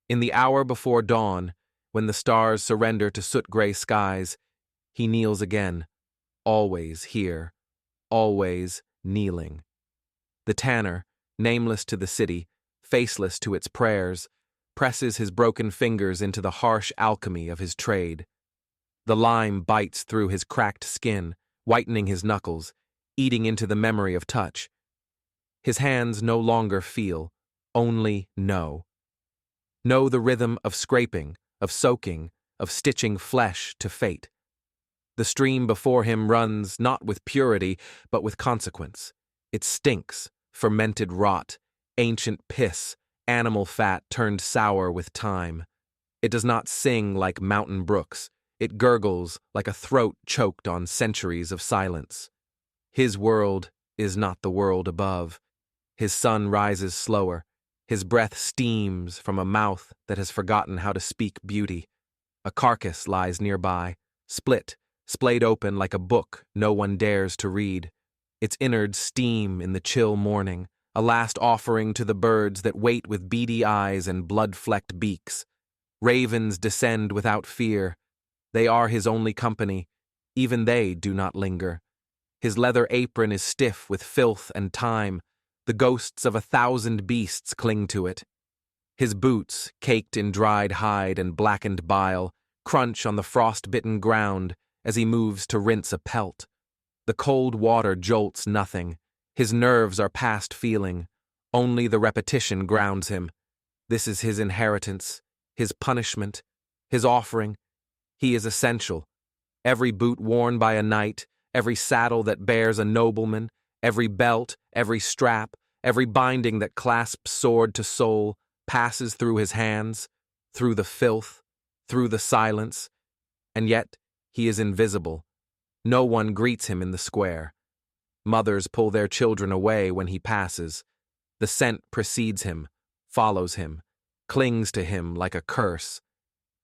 In the hour before dawn, when the stars surrender to soot-gray skies, he kneels again, always here, always kneeling. The tanner, nameless to the city, faceless to its prayers, presses his broken fingers into the harsh alchemy of his trade. The lime bites through his cracked skin, whitening his knuckles, eating into the memory of touch. His hands no longer feel, only know. Know the rhythm of scraping, of soaking, of stitching flesh to fate. The stream before him runs not with purity, but with consequence. It stinks, fermented rot, ancient piss, animal fat turned sour with time. It does not sing like mountain brooks. It gurgles like a throat choked on centuries of silence. His world is not the world above. His sun rises slower. His breath steams from a mouth that has forgotten how to speak beauty. A carcass lies nearby, splayed open like a book no one dares to read. Its innards steam in the chill morning, a last offering to the birds that wait with beady eyes and blood-flecked beaks. Ravens descend without fear. They are his only company. Even they do not linger. His leather apron is stiff with filth and time. The ghosts of 1,000 beasts cling to it. His boots, caked in dried hide and blackened bile, crunch on the frost-bitten ground as he moves to rinse a pelt. The cold water jolts nothing. His nerves are past feeling. Only the repetition grounds him. This is his inheritance, his punishment, his offering. He is essential. Every boot worn by a knight, every saddle that bears a nobleman, every belt, every strap, every binding that clasps sword to soul, passes through his hands, through the filth, through the silence, and yet he is invisible. No one greets him in the square. Mothers pull their children away when he passes. The scent precedes him, follows him, clings to him like a curse.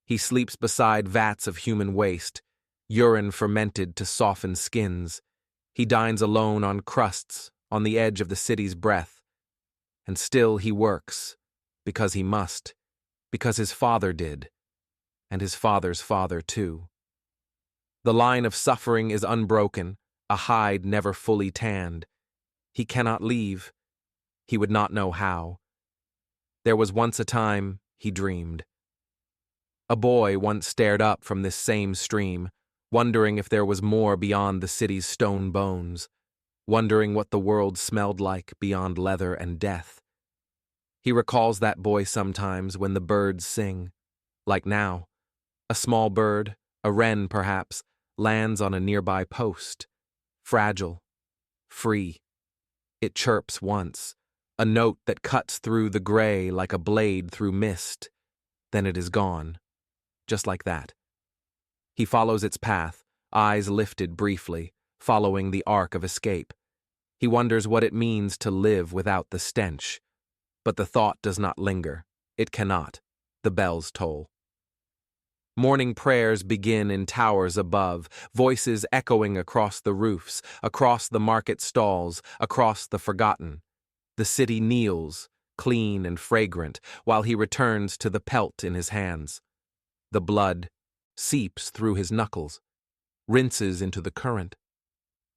He sleeps beside vats of human waste, urine fermented to soften skins. He dines alone on crusts, on the edge of the city's breath. And still he works, because he must, because his father did, and his father's father too. The line of suffering is unbroken, a hide never fully tanned. He cannot leave. He would not know how. There was once a time he dreamed. A boy once stared up from this same stream, wondering if there was more beyond the city's stone bones, wondering what the world smelled like beyond leather and death. He recalls that boy sometimes when the birds sing, like now. A small bird, a wren perhaps, lands on a nearby post, fragile, free. It chirps once, a note that cuts through the gray like a blade through mist. Then it is gone, just like that. He follows its path, eyes lifted briefly, following the arc of escape. He wonders what it means to live without the stench. But the thought does not linger. It cannot. The bells toll. Morning prayers begin in towers above, voices echoing across the roofs, across the market stalls, across the forgotten. The city kneels, clean and fragrant, while he returns to the pelt in his hands. The blood seeps through his knuckles, rinses into the current,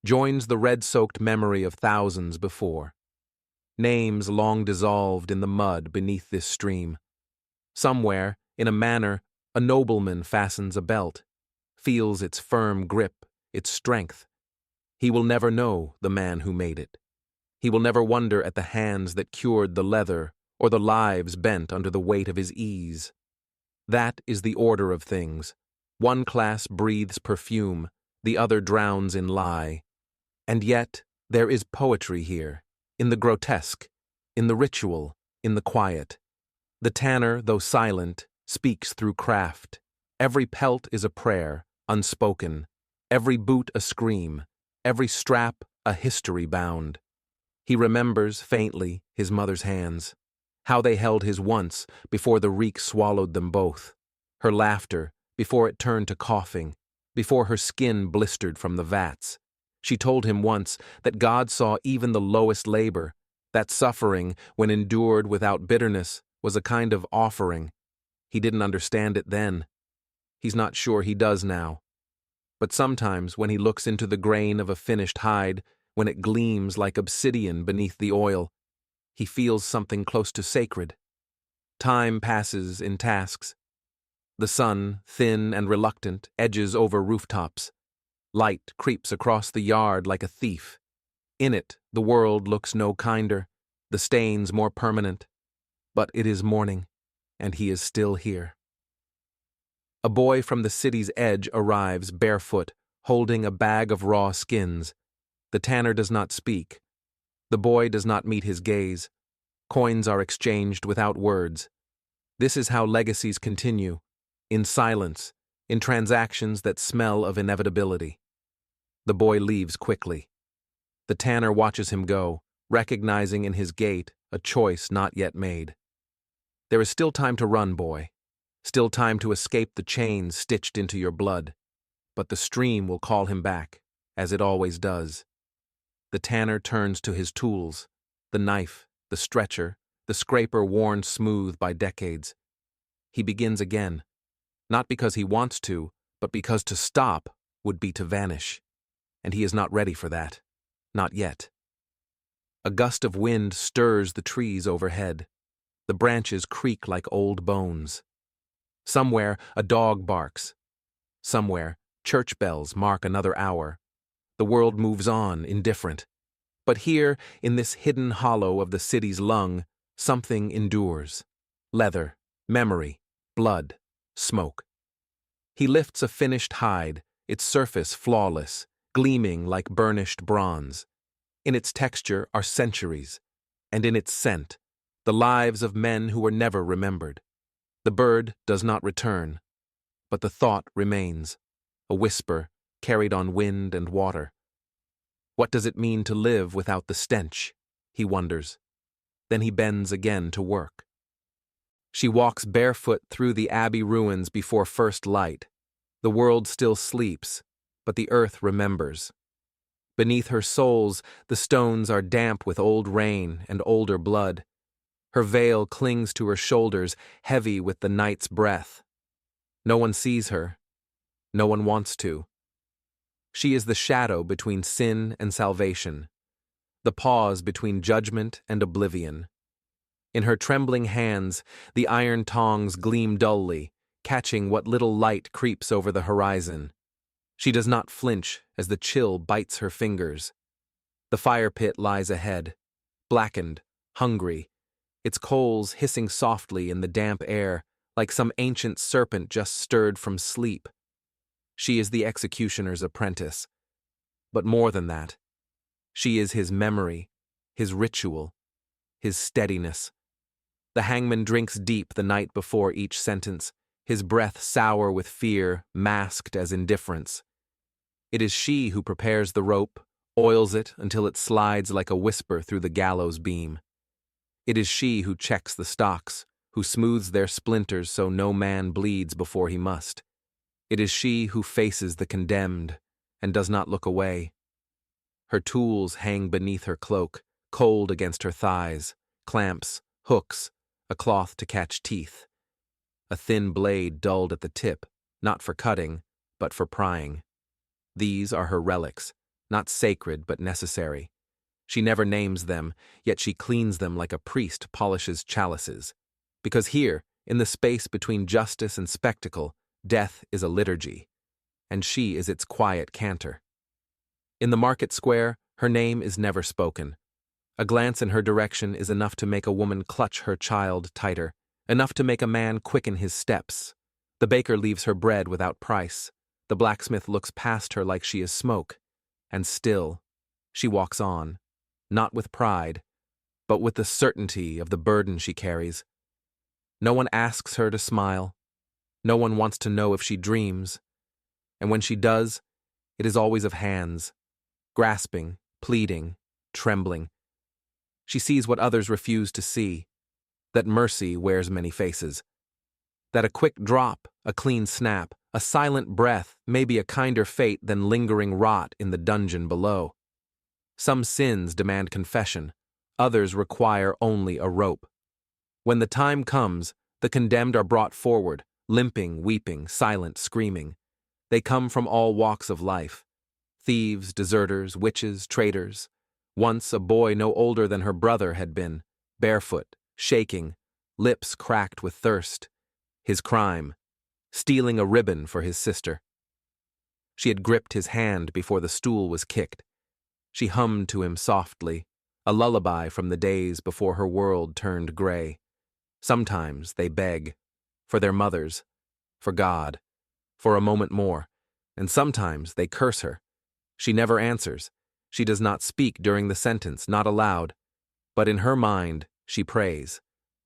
joins the red-soaked memory of thousands before. Names long dissolved in the mud beneath this stream. Somewhere, in a manor, a nobleman fastens a belt, feels its firm grip, its strength. He will never know the man who made it. He will never wonder at the hands that cured the leather or the lives bent under the weight of his ease. That is the order of things. One class breathes perfume, the other drowns in lie. And yet there is poetry here, in the grotesque, in the ritual, in the quiet. The tanner, though silent, speaks through craft. Every pelt is a prayer, unspoken. Every boot a scream. Every strap a history bound. He remembers, faintly, his mother's hands. How they held his once, before the reek swallowed them both. Her laughter, before it turned to coughing. Before her skin blistered from the vats. She told him once that God saw even the lowest labor, that suffering, when endured without bitterness, was a kind of offering. He didn't understand it then. He's not sure he does now. But sometimes when he looks into the grain of a finished hide, when it gleams like obsidian beneath the oil, he feels something close to sacred. Time passes in tasks. The sun, thin and reluctant, edges over rooftops. Light creeps across the yard like a thief. In it, the world looks no kinder, the stains more permanent. But it is morning, and he is still here. A boy from the city's edge arrives barefoot, holding a bag of raw skins. The tanner does not speak. The boy does not meet his gaze. Coins are exchanged without words. This is how legacies continue, in silence, in transactions that smell of inevitability. The boy leaves quickly. The tanner watches him go, recognizing in his gait a choice not yet made. There is still time to run, boy. Still time to escape the chains stitched into your blood. But the stream will call him back, as it always does. The tanner turns to his tools, the knife, the stretcher, the scraper worn smooth by decades. He begins again, not because he wants to, but because to stop would be to vanish. And he is not ready for that. Not yet. A gust of wind stirs the trees overhead. The branches creak like old bones. Somewhere a dog barks. Somewhere church bells mark another hour. The world moves on, indifferent. But here, in this hidden hollow of the city's lung, something endures. Leather, memory, blood, smoke. He lifts a finished hide, its surface flawless, gleaming like burnished bronze. In its texture are centuries, and in its scent, the lives of men who were never remembered. The bird does not return, but the thought remains, a whisper carried on wind and water. What does it mean to live without the stench? He wonders. Then he bends again to work. She walks barefoot through the abbey ruins before first light. The world still sleeps, but the earth remembers. Beneath her soles, the stones are damp with old rain and older blood. Her veil clings to her shoulders, heavy with the night's breath. No one sees her. No one wants to. She is the shadow between sin and salvation, the pause between judgment and oblivion. In her trembling hands, the iron tongs gleam dully, catching what little light creeps over the horizon. She does not flinch as the chill bites her fingers. The fire pit lies ahead, blackened, hungry, its coals hissing softly in the damp air, like some ancient serpent just stirred from sleep. She is the executioner's apprentice. But more than that, she is his memory, his ritual, his steadiness. The hangman drinks deep the night before each sentence, his breath sour with fear, masked as indifference. It is she who prepares the rope, oils it until it slides like a whisper through the gallows beam. It is she who checks the stocks, who smooths their splinters so no man bleeds before he must. It is she who faces the condemned and does not look away. Her tools hang beneath her cloak, cold against her thighs, clamps, hooks, a cloth to catch teeth. A thin blade dulled at the tip, not for cutting, but for prying. These are her relics, not sacred but necessary. She never names them, yet she cleans them like a priest polishes chalices. Because here, in the space between justice and spectacle, death is a liturgy, and she is its quiet cantor. In the market square, her name is never spoken. A glance in her direction is enough to make a woman clutch her child tighter, enough to make a man quicken his steps. The baker leaves her bread without price. The blacksmith looks past her like she is smoke. And still, she walks on, not with pride, but with the certainty of the burden she carries. No one asks her to smile. No one wants to know if she dreams. And when she does, it is always of hands, grasping, pleading, trembling. She sees what others refuse to see, that mercy wears many faces, that a quick drop, a clean snap, a silent breath may be a kinder fate than lingering rot in the dungeon below. Some sins demand confession, others require only a rope. When the time comes, The condemned are brought forward, limping, weeping, silent, screaming. They come from all walks of life. Thieves, deserters, witches, traitors. Once a boy no older than her brother had been, barefoot, shaking, lips cracked with thirst. His crime, stealing a ribbon for his sister. She had gripped his hand before the stool was kicked. She hummed to him softly, a lullaby from the days before her world turned gray. Sometimes they beg, for their mothers, for God, for a moment more, and sometimes they curse her. She never answers. She does not speak during the sentence, not aloud, but in her mind she prays,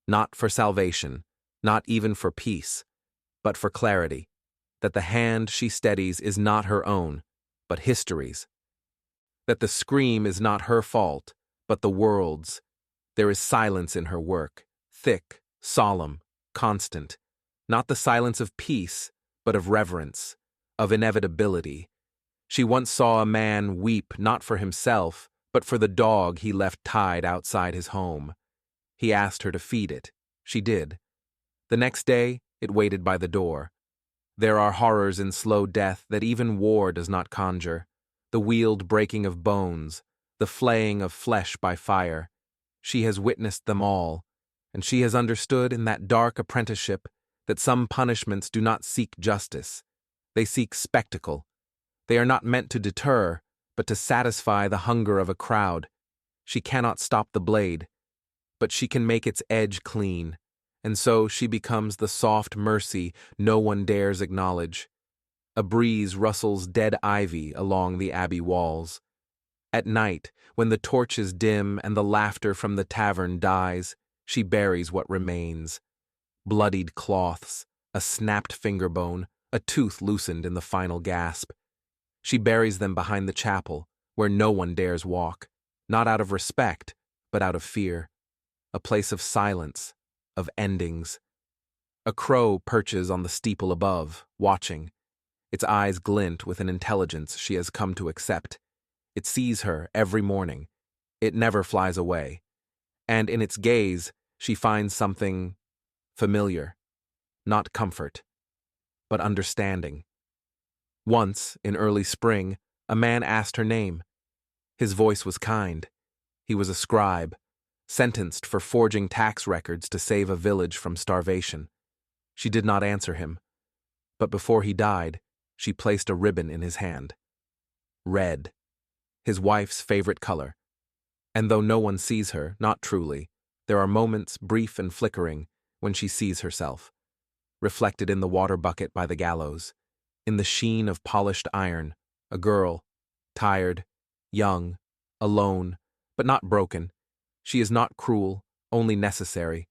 not for salvation, not even for peace, but for clarity, that the hand she steadies is not her own, but history's, that the scream is not her fault, but the world's. There is silence in her work, thick, solemn, constant, not the silence of peace, but of reverence, of inevitability. She once saw a man weep not for himself, but for the dog he left tied outside his home. He asked her to feed it. She did. The next day, it waited by the door. There are horrors in slow death that even war does not conjure. The wheeled breaking of bones, the flaying of flesh by fire. She has witnessed them all, and she has understood in that dark apprenticeship that some punishments do not seek justice. They seek spectacle. They are not meant to deter, but to satisfy the hunger of a crowd. She cannot stop the blade, but she can make its edge clean, and so she becomes the soft mercy no one dares acknowledge. A breeze rustles dead ivy along the abbey walls. At night, when the torches dim and the laughter from the tavern dies, she buries what remains. Bloodied cloths, a snapped finger bone, a tooth loosened in the final gasp. She buries them behind the chapel, where no one dares walk, not out of respect, but out of fear. A place of silence, of endings. A crow perches on the steeple above, watching. Its eyes glint with an intelligence she has come to accept. It sees her every morning. It never flies away. And in its gaze, she finds something familiar. Not comfort, but understanding. Once, in early spring, a man asked her name. His voice was kind. He was a scribe, sentenced for forging tax records to save a village from starvation. She did not answer him, but before he died, she placed a ribbon in his hand. Red, his wife's favorite color. And though no one sees her, not truly, there are moments, brief and flickering, when she sees herself, reflected in the water bucket by the gallows, in the sheen of polished iron, a girl, tired, young, alone, but not broken. She is not cruel, only necessary.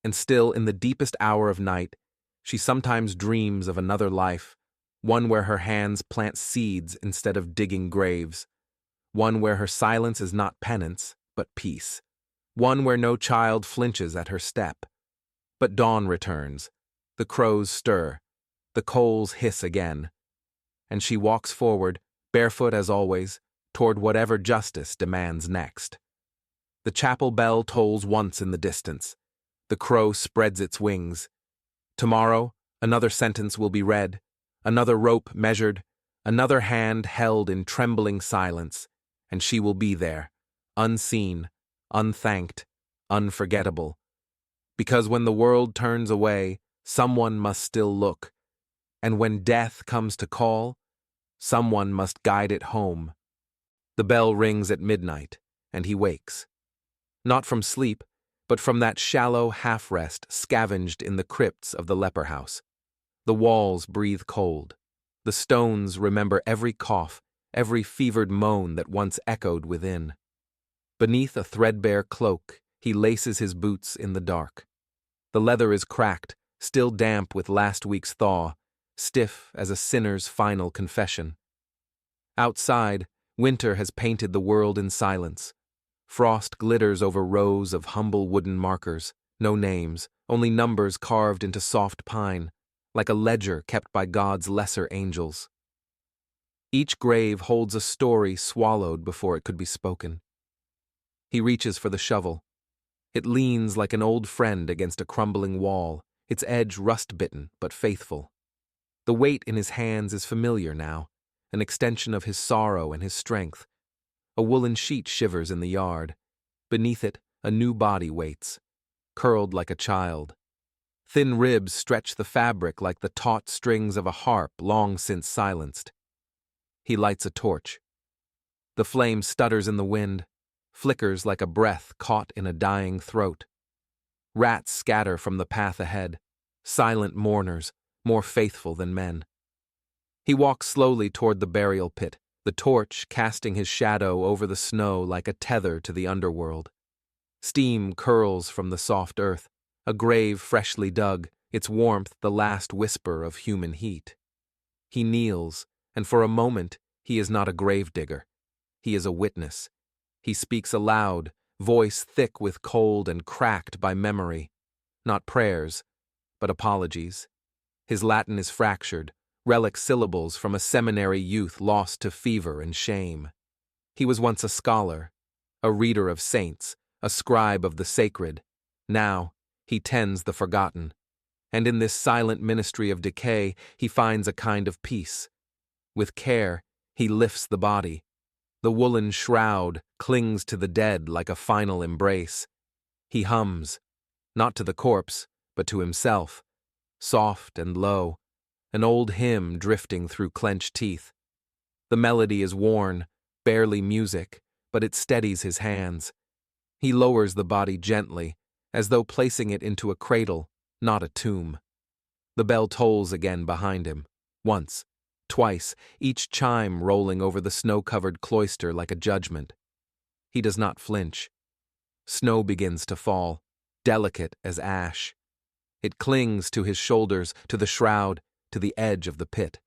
And still, in the deepest hour of night, she sometimes dreams of another life, one where her hands plant seeds instead of digging graves, one where her silence is not penance, but peace, one where no child flinches at her step. But dawn returns, the crows stir, the coals hiss again, and she walks forward, barefoot as always, toward whatever justice demands next. The chapel bell tolls once in the distance. The crow spreads its wings. Tomorrow, another sentence will be read, another rope measured, another hand held in trembling silence, and she will be there, unseen, unthanked, unforgettable. Because when the world turns away, someone must still look, and when death comes to call, someone must guide it home. The bell rings at midnight, and he wakes. Not from sleep, but from that shallow half-rest scavenged in the crypts of the leper house. The walls breathe cold. The stones remember every cough, every fevered moan that once echoed within. Beneath a threadbare cloak, he laces his boots in the dark. The leather is cracked, still damp with last week's thaw, stiff as a sinner's final confession. Outside, winter has painted the world in silence. Frost glitters over rows of humble wooden markers, no names, only numbers carved into soft pine, like a ledger kept by God's lesser angels. Each grave holds a story swallowed before it could be spoken. He reaches for the shovel. It leans like an old friend against a crumbling wall, its edge rust-bitten but faithful. The weight in his hands is familiar now, an extension of his sorrow and his strength. A woolen sheet shivers in the yard. Beneath it, a new body waits, curled like a child. Thin ribs stretch the fabric like the taut strings of a harp long since silenced. He lights a torch. The flame stutters in the wind, flickers like a breath caught in a dying throat. Rats scatter from the path ahead, silent mourners, more faithful than men. He walks slowly toward the burial pit, the torch casting his shadow over the snow like a tether to the underworld. Steam curls from the soft earth, a grave freshly dug, its warmth the last whisper of human heat. He kneels, and for a moment he is not a gravedigger. He is a witness. He speaks aloud, voice thick with cold and cracked by memory. Not prayers, but apologies. His Latin is fractured, relic syllables from a seminary youth lost to fever and shame. He was once a scholar, a reader of saints, a scribe of the sacred. Now, he tends the forgotten. And in this silent ministry of decay, he finds a kind of peace. With care, he lifts the body. The woolen shroud clings to the dead like a final embrace. He hums, not to the corpse, but to himself, soft and low, an old hymn drifting through clenched teeth. The melody is worn, barely music, but it steadies his hands. He lowers the body gently, as though placing it into a cradle, not a tomb. The bell tolls again behind him, once, twice, each chime rolling over the snow-covered cloister like a judgment. He does not flinch. Snow begins to fall, delicate as ash. It clings to his shoulders, to the shroud, to the edge of the pit.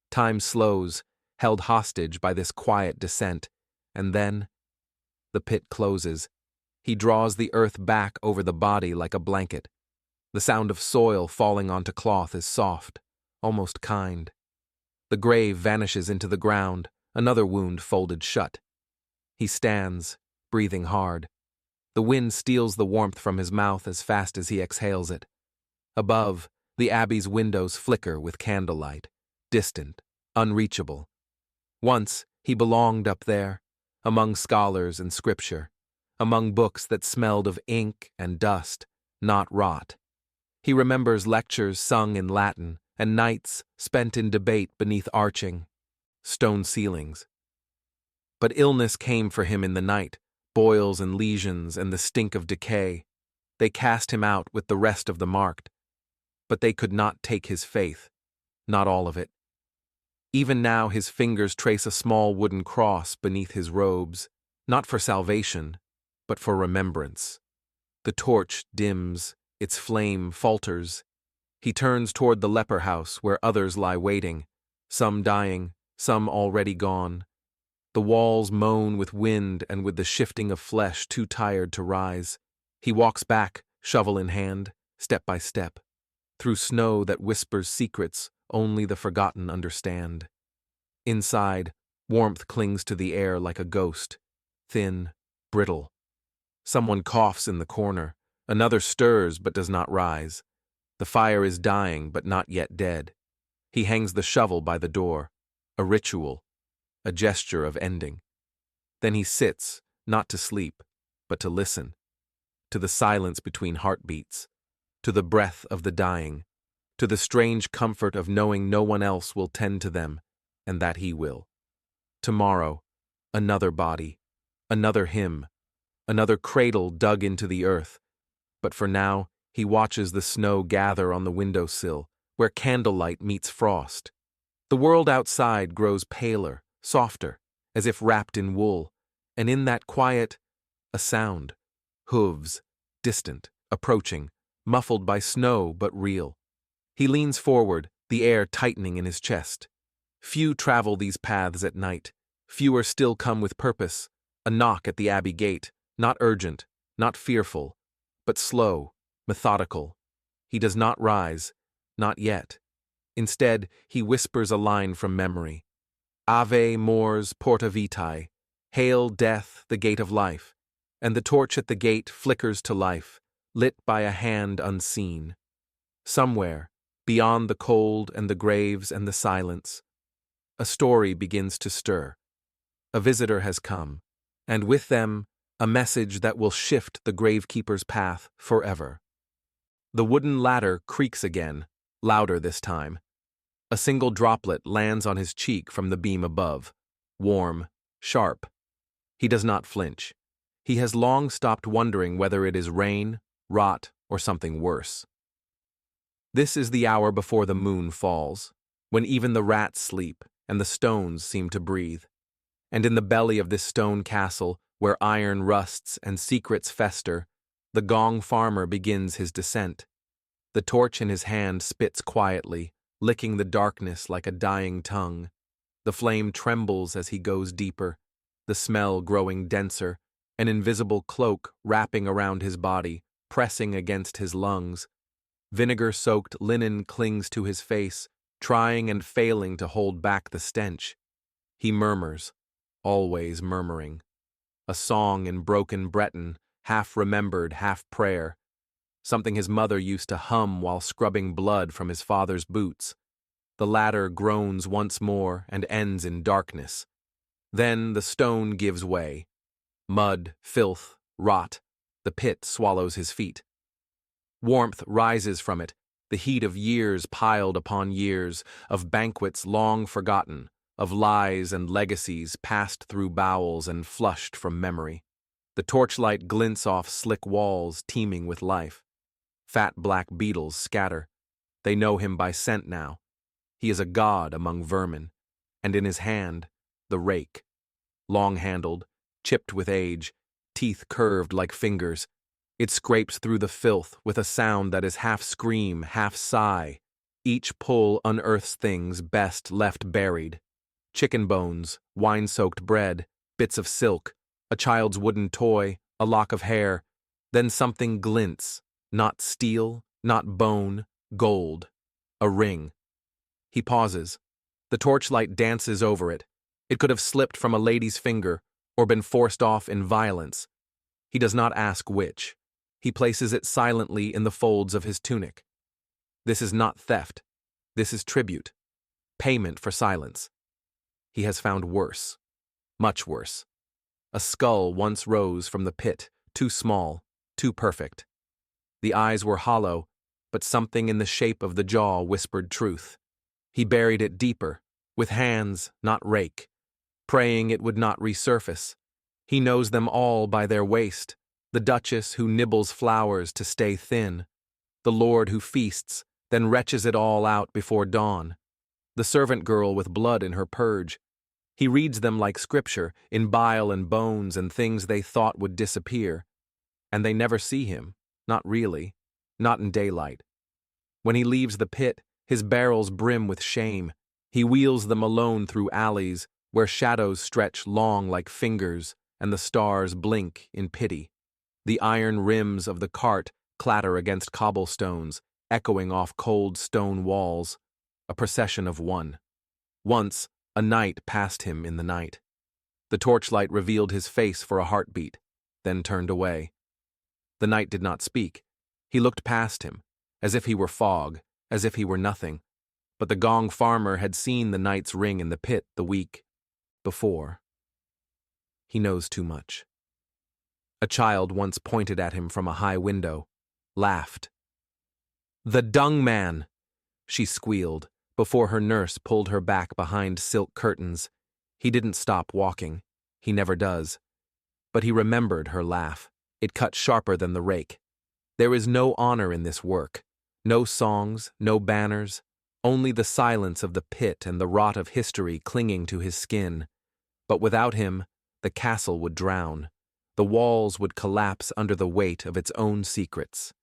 Time slows, held hostage by this quiet descent, and then the pit closes. He draws the earth back over the body like a blanket. The sound of soil falling onto cloth is soft, almost kind. The grave vanishes into the ground, another wound folded shut. He stands, breathing hard. The wind steals the warmth from his mouth as fast as he exhales it. Above, the abbey's windows flicker with candlelight, distant, unreachable. Once, he belonged up there, among scholars and scripture, among books that smelled of ink and dust, not rot. He remembers lectures sung in Latin and nights spent in debate beneath arching stone ceilings. But illness came for him in the night, boils and lesions and the stink of decay. They cast him out with the rest of the marked. But they could not take his faith, not all of it. Even now his fingers trace a small wooden cross beneath his robes, not for salvation, but for remembrance. The torch dims, its flame falters. He turns toward the leper house where others lie waiting, some dying, some already gone. The walls moan with wind and with the shifting of flesh too tired to rise. He walks back, shovel in hand, step by step, through snow that whispers secrets only the forgotten understand. Inside, warmth clings to the air like a ghost, thin, brittle. Someone coughs in the corner, another stirs but does not rise. The fire is dying but not yet dead. He hangs the shovel by the door, a ritual, a gesture of ending. Then he sits, not to sleep, but to listen, to the silence between heartbeats, to the breath of the dying, to the strange comfort of knowing no one else will tend to them, and that he will. Tomorrow, another body, another hymn, another cradle dug into the earth. But for now, he watches the snow gather on the windowsill, where candlelight meets frost. The world outside grows paler, softer, as if wrapped in wool, and in that quiet, a sound. Hooves, distant, approaching, muffled by snow but real. He leans forward, the air tightening in his chest. Few travel these paths at night. Fewer still come with purpose. A knock at the abbey gate, not urgent, not fearful, but slow, methodical. He does not rise, not yet. Instead, he whispers a line from memory. Ave mors porta vitae, hail death, the gate of life. and the torch at the gate flickers to life, lit by a hand unseen. Somewhere, beyond the cold and the graves and the silence, a story begins to stir. A visitor has come, and with them, a message that will shift the gravekeeper's path forever. The wooden ladder creaks again, louder this time. A single droplet lands on his cheek from the beam above, warm, sharp. He does not flinch. He has long stopped wondering whether it is rain, rot, or something worse. This is the hour before the moon falls, when even the rats sleep and the stones seem to breathe. And in the belly of this stone castle, where iron rusts and secrets fester, the gong farmer begins his descent. The torch in his hand spits quietly, licking the darkness like a dying tongue. The flame trembles as he goes deeper, the smell growing denser, an invisible cloak wrapping around his body, pressing against his lungs. Vinegar-soaked linen clings to his face, trying and failing to hold back the stench. He murmurs, always murmuring. A song in broken Breton, half remembered, half prayer. Something his mother used to hum while scrubbing blood from his father's boots. The ladder groans once more and ends in darkness. Then the stone gives way. Mud, filth, rot. The pit swallows his feet. Warmth rises from it, the heat of years piled upon years, of banquets long forgotten, of lies and legacies passed through bowels and flushed from memory. The torchlight glints off slick walls teeming with life. Fat black beetles scatter. They know him by scent now. He is a god among vermin, and in his hand, the rake. Long-handled, chipped with age, teeth curved like fingers, it scrapes through the filth with a sound that is half scream, half sigh. Each pull unearths things best left buried. Chicken bones, wine-soaked bread, bits of silk, a child's wooden toy, a lock of hair. Then something glints, not steel, not bone, gold. A ring. He pauses. The torchlight dances over it. It could have slipped from a lady's finger or been forced off in violence. He does not ask which. He places it silently in the folds of his tunic. This is not theft. This is tribute. Payment for silence. He has found worse. Much worse. A skull once rose from the pit, too small, too perfect. The eyes were hollow, but something in the shape of the jaw whispered truth. He buried it deeper, with hands, not rake, praying it would not resurface. He knows them all by their waist, the duchess who nibbles flowers to stay thin, the lord who feasts, then retches it all out before dawn, the servant girl with blood in her purge. He reads them like scripture, in bile and bones and things they thought would disappear. And they never see him, not really, not in daylight. When he leaves the pit, his barrels brim with shame. He wheels them alone through alleys, where shadows stretch long like fingers, and the stars blink in pity. The iron rims of the cart clatter against cobblestones, echoing off cold stone walls. A procession of one. Once, a knight passed him in the night. The torchlight revealed his face for a heartbeat, then turned away. The knight did not speak. He looked past him, as if he were fog, as if he were nothing. But the gong farmer had seen the knight's ring in the pit the week before. He knows too much. A child once pointed at him from a high window, laughed. "The dung man!" she squealed, before her nurse pulled her back behind silk curtains. He didn't stop walking. He never does. But he remembered her laugh. It cut sharper than the rake. There is no honor in this work. No songs, no banners, only the silence of the pit and the rot of history clinging to his skin. But without him, the castle would drown. The walls would collapse under the weight of its own secrets.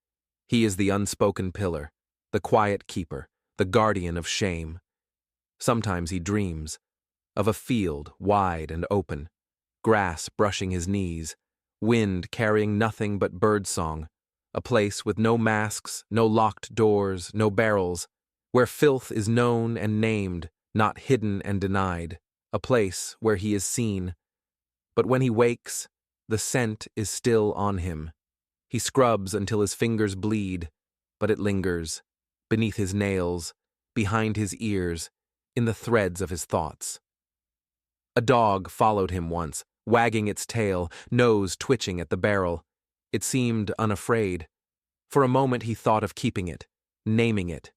He is the unspoken pillar, the quiet keeper, the guardian of shame. Sometimes he dreams of a field wide and open, grass brushing his knees, wind carrying nothing but birdsong, a place with no masks, no locked doors, no barrels, where filth is known and named, not hidden and denied, a place where he is seen. But when he wakes, The scent is still on him. He scrubs until his fingers bleed, but it lingers, beneath his nails, behind his ears, in the threads of his thoughts. A dog followed him once, wagging its tail, nose twitching at the barrel. It seemed unafraid. For a moment he thought of keeping it, naming it,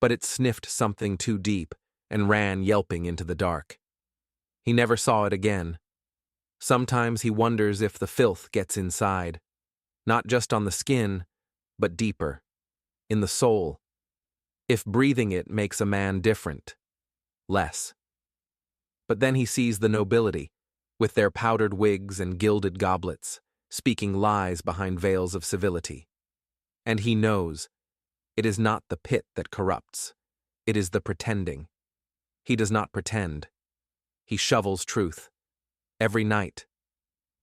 but it sniffed something too deep and ran yelping into the dark. He never saw it again. Sometimes he wonders if the filth gets inside, not just on the skin, but deeper, in the soul. If breathing it makes a man different, less. But then he sees the nobility, with their powdered wigs and gilded goblets, speaking lies behind veils of civility. And he knows, it is not the pit that corrupts, it is the pretending. He does not pretend. He shovels truth. Every night.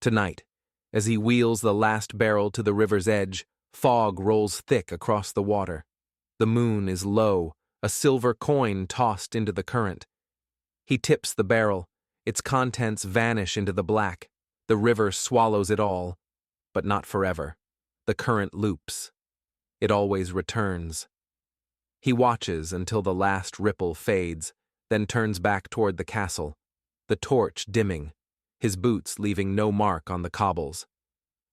Tonight, as he wheels the last barrel to the river's edge, fog rolls thick across the water. The moon is low, a silver coin tossed into the current. He tips the barrel, its contents vanish into the black. The river swallows it all, but not forever. The current loops. It always returns. He watches until the last ripple fades, then turns back toward the castle, the torch dimming, his boots leaving no mark on the cobbles.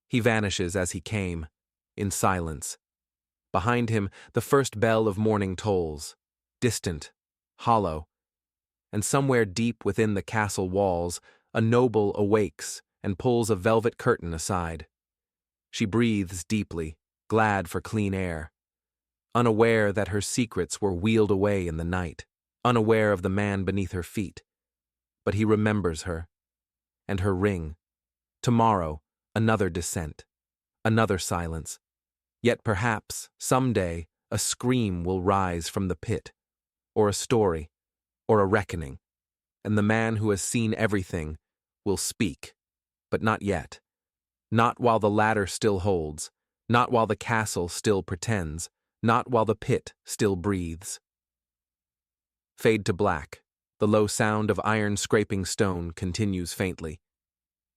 He vanishes as he came, in silence. Behind him, the first bell of morning tolls, distant, hollow, and somewhere deep within the castle walls, a noble awakes and pulls a velvet curtain aside. She breathes deeply, glad for clean air, unaware that her secrets were wheeled away in the night, unaware of the man beneath her feet. But he remembers her, and her ring. Tomorrow, another descent, another silence. Yet perhaps, someday, a scream will rise from the pit, or a story, or a reckoning, and the man who has seen everything will speak, but not yet. Not while the ladder still holds, not while the castle still pretends, not while the pit still breathes. Fade to black. The low sound of iron scraping stone continues faintly.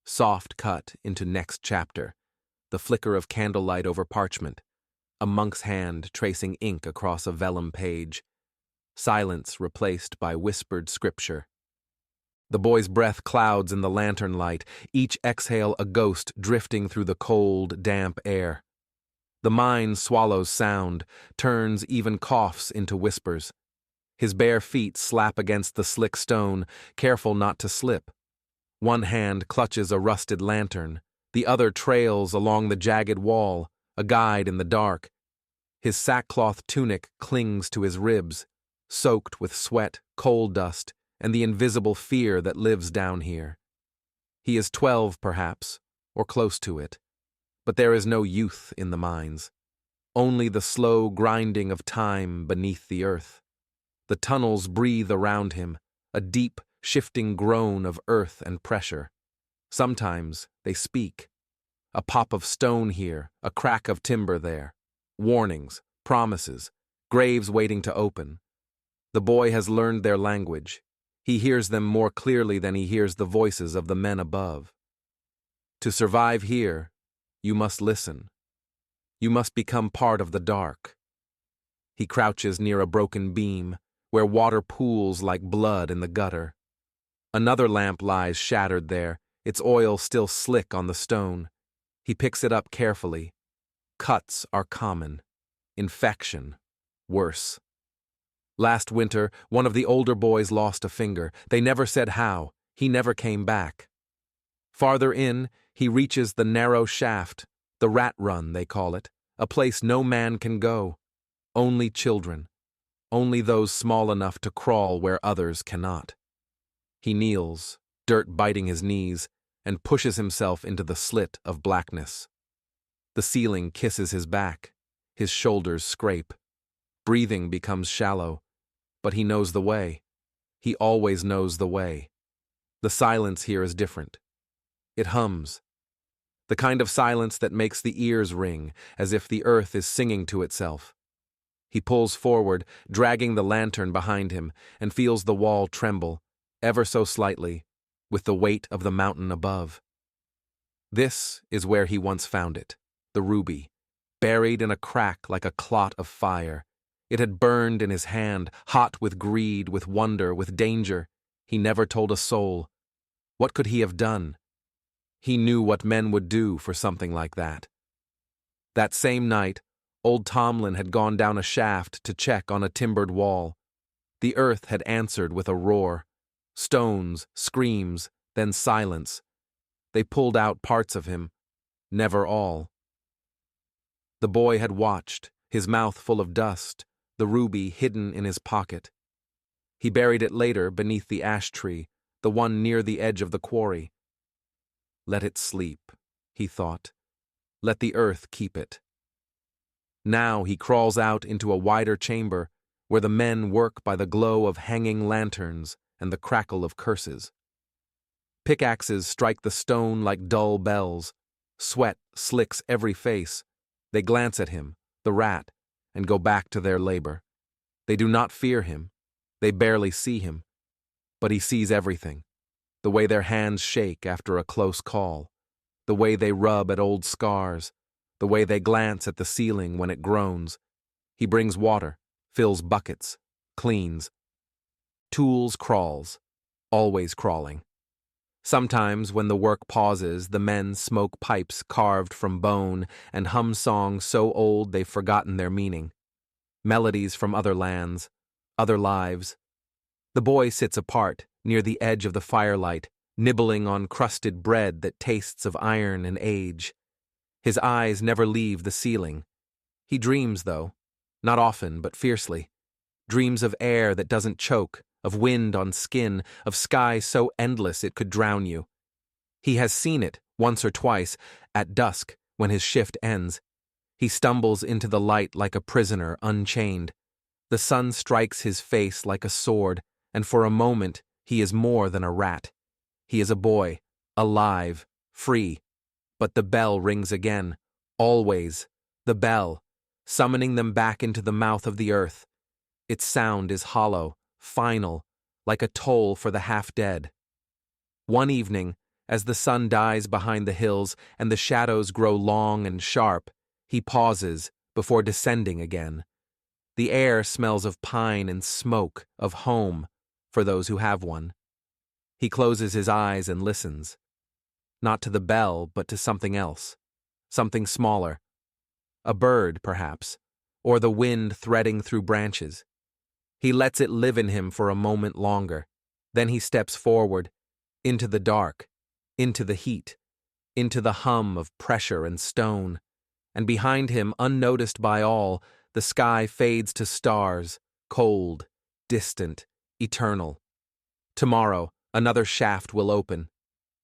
Soft cut into next chapter. The flicker of candlelight over parchment. A monk's hand tracing ink across a vellum page. Silence replaced by whispered scripture. The boy's breath clouds in the lantern light, each exhale a ghost drifting through the cold, damp air. The mind swallows sound, turns even coughs into whispers. His bare feet slap against the slick stone, careful not to slip. One hand clutches a rusted lantern, the other trails along the jagged wall, a guide in the dark. His sackcloth tunic clings to his ribs, soaked with sweat, coal dust, and the invisible fear that lives down here. He is 12, perhaps, or close to it, but there is no youth in the mines, only the slow grinding of time beneath the earth. The tunnels breathe around him, a deep, shifting groan of earth and pressure. Sometimes they speak. A pop of stone here, a crack of timber there. Warnings, promises, graves waiting to open. The boy has learned their language. He hears them more clearly than he hears the voices of the men above. To survive here, you must listen. You must become part of the dark. He crouches near a broken beam, where water pools like blood in the gutter. Another lamp lies shattered there, its oil still slick on the stone. He picks it up carefully. Cuts are common. Infection, worse. Last winter, one of the older boys lost a finger. They never said how. He never came back. Farther in, he reaches the narrow shaft, the rat run, they call it, a place no man can go. Only children. Only those small enough to crawl where others cannot. He kneels, dirt biting his knees, and pushes himself into the slit of blackness. The ceiling kisses his back. His shoulders scrape. Breathing becomes shallow, but he knows the way. He always knows the way. The silence here is different. It hums. The kind of silence that makes the ears ring, as if the earth is singing to itself. He pulls forward, dragging the lantern behind him, and feels the wall tremble, ever so slightly, with the weight of the mountain above. This is where he once found it, the ruby, buried in a crack like a clot of fire. It had burned in his hand, hot with greed, with wonder, with danger. He never told a soul. What could he have done? He knew what men would do for something like that. That same night, old Tomlin had gone down a shaft to check on a timbered wall. The earth had answered with a roar. Stones, screams, then silence. They pulled out parts of him, never all. The boy had watched, his mouth full of dust, the ruby hidden in his pocket. He buried it later beneath the ash tree, the one near the edge of the quarry. Let it sleep, he thought. Let the earth keep it. Now he crawls out into a wider chamber where the men work by the glow of hanging lanterns and the crackle of curses. Pickaxes strike the stone like dull bells. Sweat slicks every face. They glance at him, the rat, and go back to their labor. They do not fear him. They barely see him. But he sees everything. The way their hands shake after a close call. The way they rub at old scars. The way they glance at the ceiling when it groans. He brings water, fills buckets, cleans. Tools crawls, always crawling. Sometimes, when the work pauses, the men smoke pipes carved from bone and hum songs so old they've forgotten their meaning. Melodies from other lands, other lives. The boy sits apart, near the edge of the firelight, nibbling on crusted bread that tastes of iron and age. His eyes never leave the ceiling. He dreams, though, not often but fiercely. Dreams of air that doesn't choke, of wind on skin, of sky so endless it could drown you. He has seen it, once or twice, at dusk, when his shift ends. He stumbles into the light like a prisoner unchained. The sun strikes his face like a sword, and for a moment he is more than a rat. He is a boy, alive, free. But the bell rings again, always, the bell, summoning them back into the mouth of the earth. Its sound is hollow, final, like a toll for the half-dead. One evening, as the sun dies behind the hills and the shadows grow long and sharp, he pauses before descending again. The air smells of pine and smoke, of home, for those who have one. He closes his eyes and listens. Not to the bell, but to something else. Something smaller. A bird, perhaps, or the wind threading through branches. He lets it live in him for a moment longer. Then he steps forward, into the dark, into the heat, into the hum of pressure and stone. And behind him, unnoticed by all, the sky fades to stars, cold, distant, eternal. Tomorrow, another shaft will open.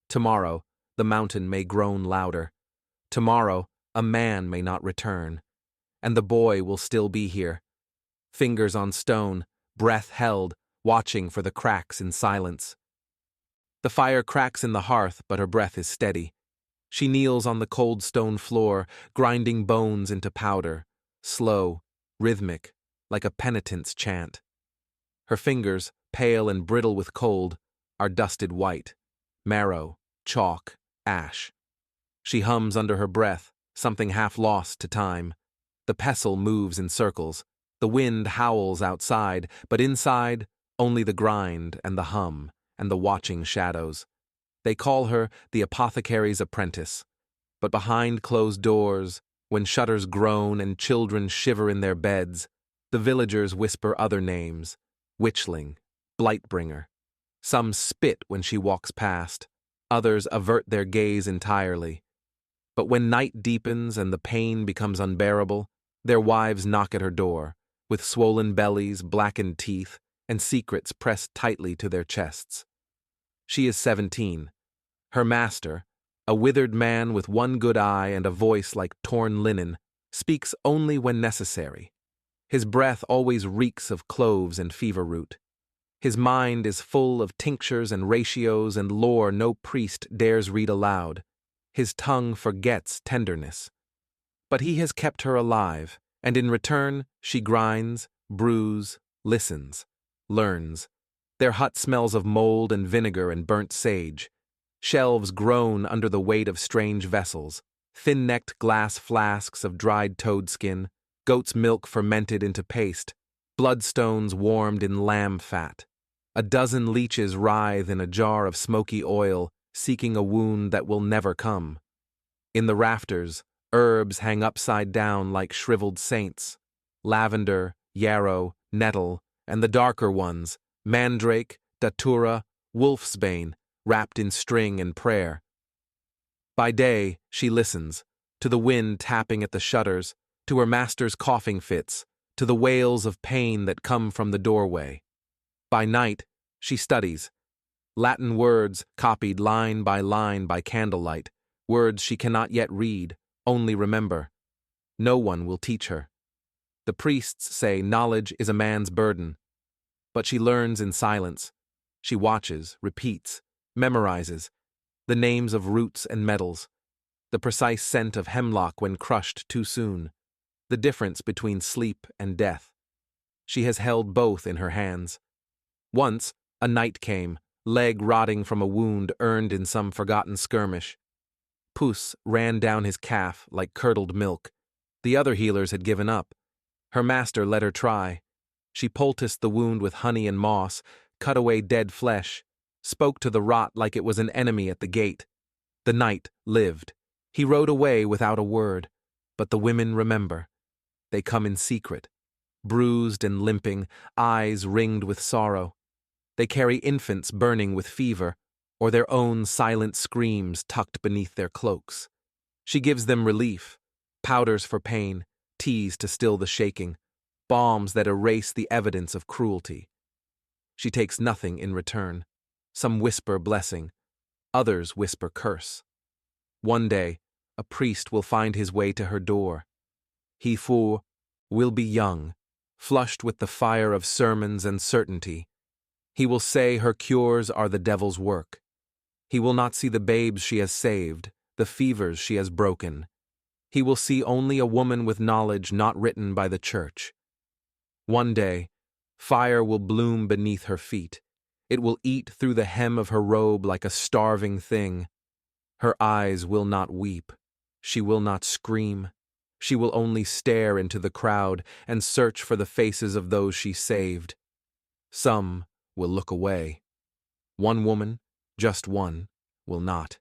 Tomorrow, the mountain may groan louder. Tomorrow, a man may not return. And the boy will still be here. Fingers on stone, breath held, watching for the cracks in silence. The fire cracks in the hearth, but her breath is steady. She kneels on the cold stone floor, grinding bones into powder, slow, rhythmic, like a penitent's chant. Her fingers, pale and brittle with cold, are dusted white, marrow, chalk, ash. She hums under her breath, something half lost to time. The pestle moves in circles. The wind howls outside, but inside, only the grind and the hum and the watching shadows. They call her the apothecary's apprentice. But behind closed doors, when shutters groan and children shiver in their beds, the villagers whisper other names: witchling, blightbringer. Some spit when she walks past. Others avert their gaze entirely. But when night deepens and the pain becomes unbearable, their wives knock at her door, with swollen bellies, blackened teeth, and secrets pressed tightly to their chests. She is 17. Her master, a withered man with one good eye and a voice like torn linen, speaks only when necessary. His breath always reeks of cloves and fever root. His mind is full of tinctures and ratios and lore no priest dares read aloud. His tongue forgets tenderness. But he has kept her alive, and in return she grinds, brews, listens, learns. Their hut smells of mold and vinegar and burnt sage. Shelves groan under the weight of strange vessels, thin-necked glass flasks of dried toadskin, goat's milk fermented into paste, bloodstones warmed in lamb fat. A dozen leeches writhe in a jar of smoky oil, seeking a wound that will never come. In the rafters, herbs hang upside down like shriveled saints. Lavender, yarrow, nettle, and the darker ones, mandrake, datura, wolfsbane, wrapped in string and prayer. By day, she listens, to the wind tapping at the shutters, to her master's coughing fits, to the wails of pain that come from the doorway. By night, she studies. Latin words copied line by candlelight, words she cannot yet read, only remember. No one will teach her. The priests say knowledge is a man's burden. But she learns in silence. She watches, repeats, memorizes the names of roots and metals, the precise scent of hemlock when crushed too soon, the difference between sleep and death. She has held both in her hands. Once, a knight came, leg rotting from a wound earned in some forgotten skirmish. Pus ran down his calf like curdled milk. The other healers had given up. Her master let her try. She poulticed the wound with honey and moss, cut away dead flesh, spoke to the rot like it was an enemy at the gate. The knight lived. He rode away without a word, but the women remember. They come in secret, bruised and limping, eyes ringed with sorrow. They carry infants burning with fever, or their own silent screams tucked beneath their cloaks. She gives them relief, powders for pain, teas to still the shaking, balms that erase the evidence of cruelty. She takes nothing in return. Some whisper blessing, others whisper curse. One day, a priest will find his way to her door. He will be young, flushed with the fire of sermons and certainty. He will say her cures are the devil's work. He will not see the babes she has saved, the fevers she has broken. He will see only a woman with knowledge not written by the church. One day, fire will bloom beneath her feet. It will eat through the hem of her robe like a starving thing. Her eyes will not weep. She will not scream. She will only stare into the crowd and search for the faces of those she saved. Some will look away. One woman, just one, will not.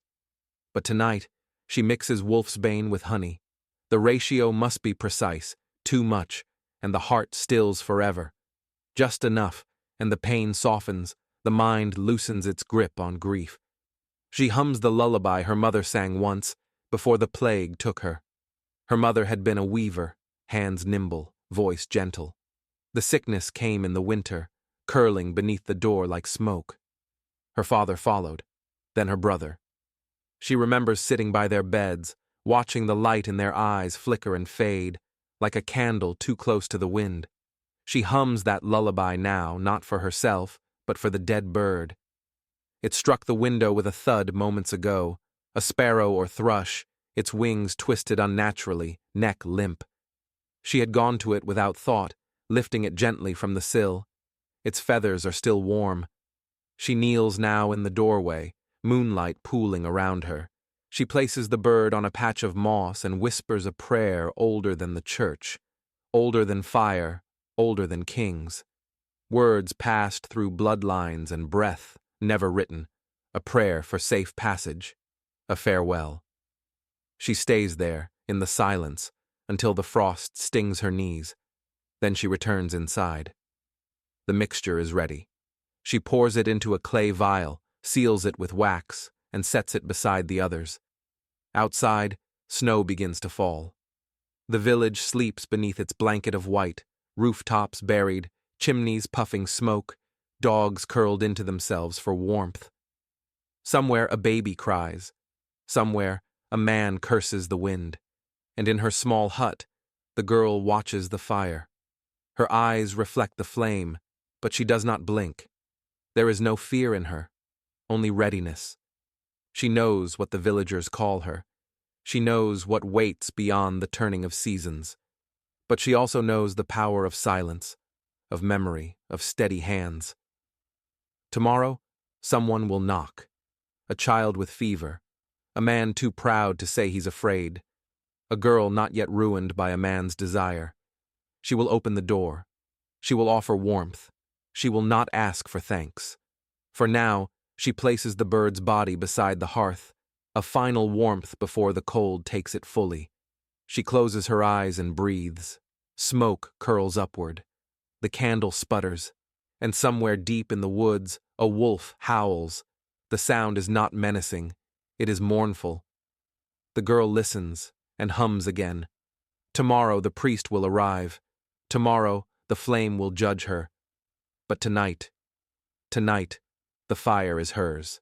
But tonight, she mixes wolfsbane with honey. The ratio must be precise, too much, and the heart stills forever. Just enough, and the pain softens, the mind loosens its grip on grief. She hums the lullaby her mother sang once, before the plague took her. Her mother had been a weaver, hands nimble, voice gentle. The sickness came in the winter, curling beneath the door like smoke. Her father followed, then her brother. She remembers sitting by their beds, watching the light in their eyes flicker and fade, like a candle too close to the wind. She hums that lullaby now, not for herself, but for the dead bird. It struck the window with a thud moments ago, a sparrow or thrush, its wings twisted unnaturally, neck limp. She had gone to it without thought, lifting it gently from the sill. Its feathers are still warm. She kneels now in the doorway, moonlight pooling around her. She places the bird on a patch of moss and whispers a prayer older than the church, older than fire, older than kings. Words passed through bloodlines and breath, never written, a prayer for safe passage, a farewell. She stays there, in the silence, until the frost stings her knees. Then she returns inside. The mixture is ready. She pours it into a clay vial, seals it with wax, and sets it beside the others. Outside, snow begins to fall. The village sleeps beneath its blanket of white, rooftops buried, chimneys puffing smoke, dogs curled into themselves for warmth. Somewhere a baby cries. Somewhere a man curses the wind. And in her small hut, the girl watches the fire. Her eyes reflect the flame, but she does not blink. There is no fear in her, only readiness. She knows what the villagers call her. She knows what waits beyond the turning of seasons. But she also knows the power of silence, of memory, of steady hands. Tomorrow, someone will knock. a child with fever, a man too proud to say he's afraid, a girl not yet ruined by a man's desire. She will open the door. She will offer warmth. She will not ask for thanks. For now, she places the bird's body beside the hearth, a final warmth before the cold takes it fully. She closes her eyes and breathes. Smoke curls upward. The candle sputters, and somewhere deep in the woods, a wolf howls. The sound is not menacing. It is mournful. The girl listens and hums again. Tomorrow the priest will arrive. Tomorrow the flame will judge her. But tonight, the fire is hers.